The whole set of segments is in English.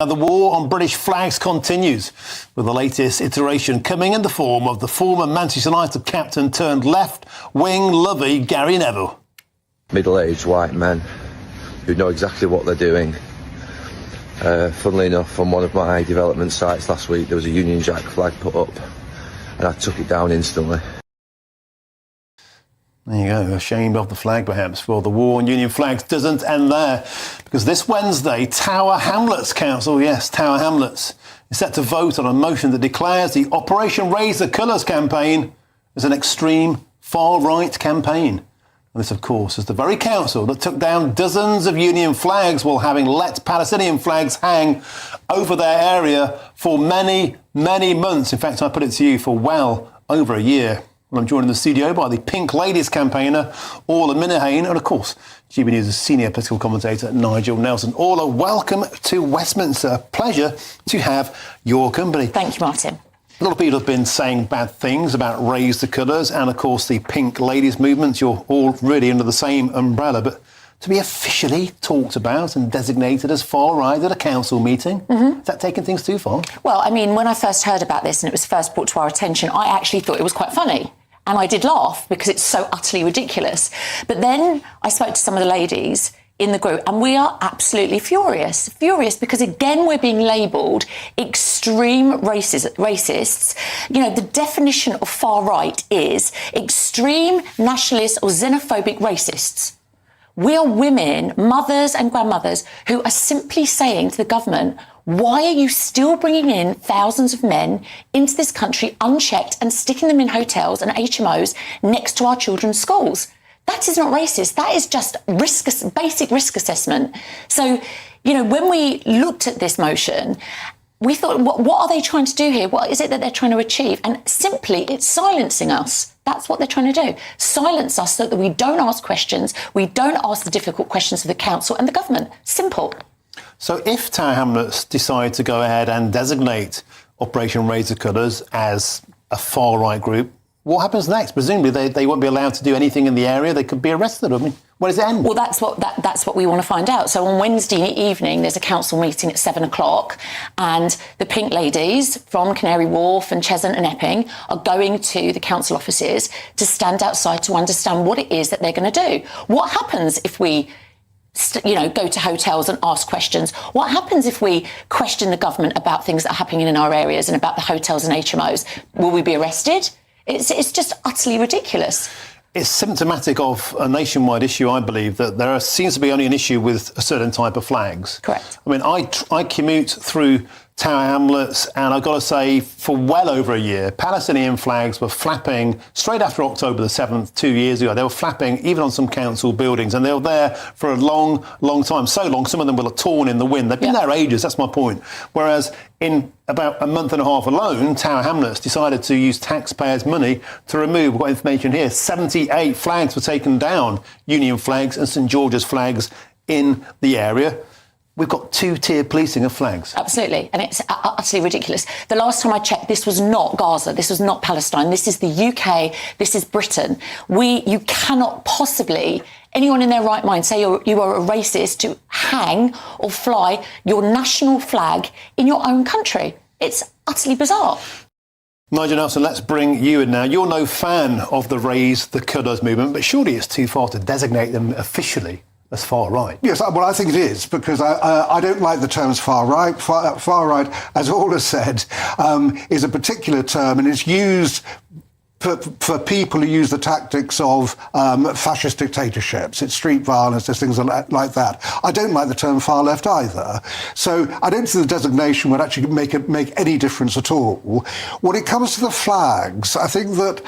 The war on British flags continues, with the latest iteration coming in the form of the former Manchester United captain turned left-wing lovey Gary Neville. Middle-aged white men who know exactly what they're doing. Funnily enough, on one of my development sites last week, there was a Union Jack flag put up, and I took it down instantly. There you go, ashamed of the flag perhaps. Well, the war on Union flags doesn't end there, because this Wednesday, Tower Hamlets Council, yes, Tower Hamlets, is set to vote on a motion that declares the Operation Raise the Colours campaign as an extreme far-right campaign. And this, of course, is the very council that took down dozens of Union flags while having let Palestinian flags hang over their area for many, many months. In fact, I put it to you, for well over a year. Well, I'm joined in the studio by the Pink Ladies campaigner, Orla Minhane, and of course, GB News' senior political commentator, Nigel Nelson. Orla, welcome to Westminster. Pleasure to have your company. Thank you, Martin. A lot of people have been saying bad things about Raise the Colours and, of course, the Pink Ladies movement. You're all really under the same umbrella, but to be officially talked about and designated as far-right at a council meeting, is that taking things too far? Well, I mean, when I first heard about this and it was first brought to our attention, I actually thought it was quite funny. And I did laugh because it's so utterly ridiculous. But then I spoke to some of the ladies in the group and we are absolutely furious because, again, we're being labelled extreme racists. You know, the definition of far right is extreme nationalist or xenophobic racists. We are women, mothers and grandmothers, who are simply saying to the government, why are you still bringing in thousands of men into this country unchecked and sticking them in hotels and HMOs next to our children's schools? That is not racist. That is just basic risk assessment. So, you know, when we looked at this motion, we thought, what are they trying to do here? What is it that they're trying to achieve? And simply, it's silencing us. That's what they're trying to do. Silence us so that we don't ask questions. We don't ask the difficult questions of the council and the government. Simple. So if Tower Hamlets decide to go ahead and designate Operation Raise the Colours as a far-right group, what happens next? Presumably they won't be allowed to do anything in the area. They could be arrested. I mean, where does it end? Well, that's what we want to find out. So on Wednesday evening, there's a council meeting at 7 o'clock, and the Pink Ladies from Canary Wharf and Cheshunt and Epping are going to the council offices to stand outside to understand what it is that they're going to do. What happens if we go to hotels and ask questions? What happens if we question the government about things that are happening in our areas and about the hotels and HMOs? Will we be arrested? It's just utterly ridiculous. It's symptomatic of a nationwide issue, I believe, that there seems to be only an issue with a certain type of flags. Correct. I mean, I commute through Tower Hamlets, and I've got to say, for well over a year, Palestinian flags were flapping straight after October the 7th, 2 years ago. They were flapping even on some council buildings, and they were there for a long, long time. So long, some of them were torn in the wind. They've been there ages, that's my point. Whereas in about a month and a half alone, Tower Hamlets decided to use taxpayers' money to remove, we've got information here, 78 flags were taken down, Union flags and St George's flags in the area. We've got two-tier policing of flags. Absolutely, and it's utterly ridiculous. The last time I checked, this was not Gaza, this was not Palestine, this is the UK, this is Britain. You cannot possibly, anyone in their right mind, say you are a racist to hang or fly your national flag in your own country. It's utterly bizarre. Nigel Nelson, let's bring you in now. You're no fan of the Raise the Colours movement, but surely it's too far to designate them officially as far right. Yes, well, I think it is, because I don't like the terms far right. Far right, as Orla said, is a particular term, and it's used for people who use the tactics of fascist dictatorships. It's street violence, there's things like that. I don't like the term far left either. So I don't think the designation would actually make any difference at all. When it comes to the flags, I think that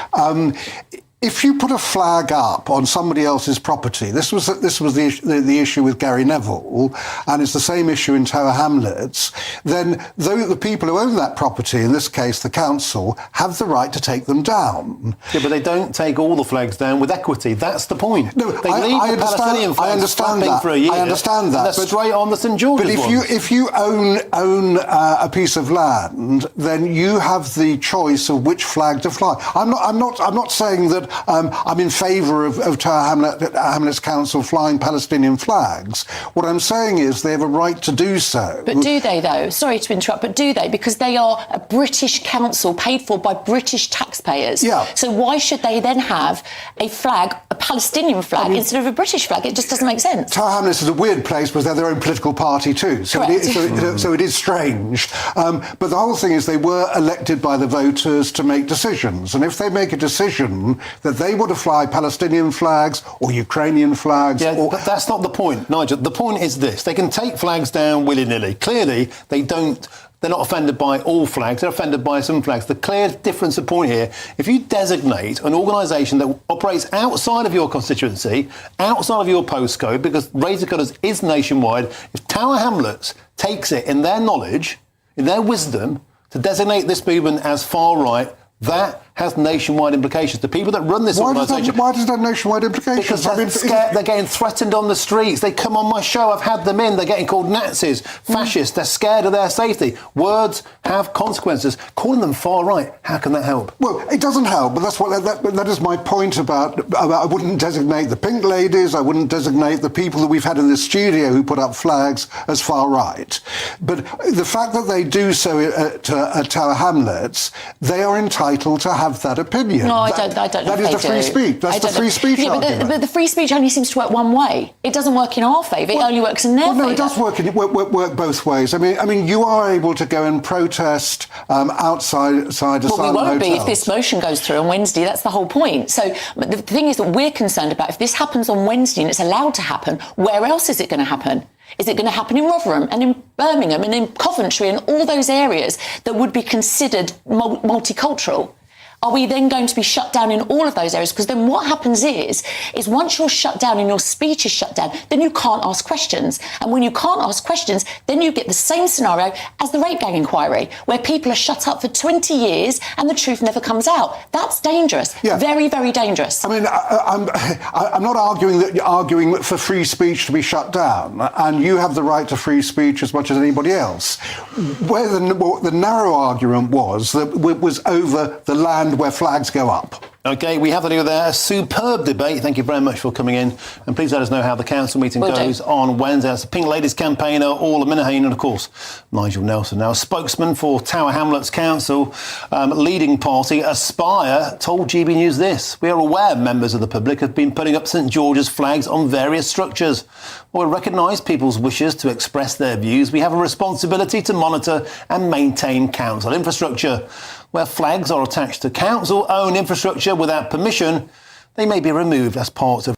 if you put a flag up on somebody else's property, this was the issue with Gary Neville, and it's the same issue in Tower Hamlets, then the people who own that property, in this case the council, have the right to take them down. Yeah, but they don't take all the flags down with equity. That's the point. No, they leave the Palestinian flags flapping for a year. I understand that. But straight on the St George's But ones. if you own a piece of land, then you have the choice of which flag to fly. I'm not saying that that I'm in favour of Tower Hamlets Council flying Palestinian flags. What I'm saying is they have a right to do so. But do they, though? Sorry to interrupt, but do they? Because they are a British council paid for by British taxpayers. Yeah. So why should they then have a flag, a Palestinian flag, instead of a British flag? It just doesn't make sense. Tower Hamlets is a weird place because they're their own political party too. So it is strange. But the whole thing is they were elected by the voters to make decisions. And if they make a decision that they want to fly Palestinian flags or Ukrainian flags... But that's not the point, Nigel. The point is this. They can take flags down willy-nilly. Clearly, they're not offended by all flags, they're offended by some flags. The clear difference of point here, if you designate an organisation that operates outside of your constituency, outside of your postcode, because Razor Cutters is nationwide, if Tower Hamlets takes it in their knowledge, in their wisdom, to designate this movement as far right, that has nationwide implications. The people that run this organisation... Why does that have nationwide implications? Because they're getting threatened on the streets. They come on my show. I've had them in. They're getting called Nazis, fascists. They're scared of their safety. Words have consequences. Calling them far right, how can that help? Well, it doesn't help, but that is my point about I wouldn't designate the pink ladies, I wouldn't designate the people that we've had in the studio who put up flags as far right. But the fact that they do so at Tower Hamlets, they are entitled to have that opinion. No, I don't know. That is the free speech. That's the free speech argument. But the free speech only seems to work one way. It doesn't work in our favour. It only works in their favour. No, it does work both ways. I mean, you are able to go and protest outside asylum hotels. Well, we won't be if this motion goes through on Wednesday. That's the whole point. So the thing is that we're concerned about, if this happens on Wednesday and it's allowed to happen, where else is it going to happen? Is it going to happen in Rotherham and in Birmingham and in Coventry and all those areas that would be considered multicultural? Are we then going to be shut down in all of those areas? Because then what happens is once you're shut down and your speech is shut down, then you can't ask questions. And when you can't ask questions, then you get the same scenario as the rape gang inquiry, where people are shut up for 20 years and the truth never comes out. That's dangerous. Yeah. Very, very dangerous. I mean, I'm not arguing for free speech to be shut down, and you have the right to free speech as much as anybody else. Where the narrow argument was that it was over the land where flags go up. OK, we have to do there. A superb debate. Thank you very much for coming in. And please let us know how the council meeting goes on Wednesday. That's the Pink Ladies campaigner, Orla Minhane, and, of course, Nigel Nelson. Now, a spokesman for Tower Hamlets Council, leading party, Aspire, told GB News this. We are aware members of the public have been putting up St George's flags on various structures. While we recognise people's wishes to express their views, we have a responsibility to monitor and maintain council infrastructure. Where flags are attached to council-owned infrastructure without permission, they may be removed as part of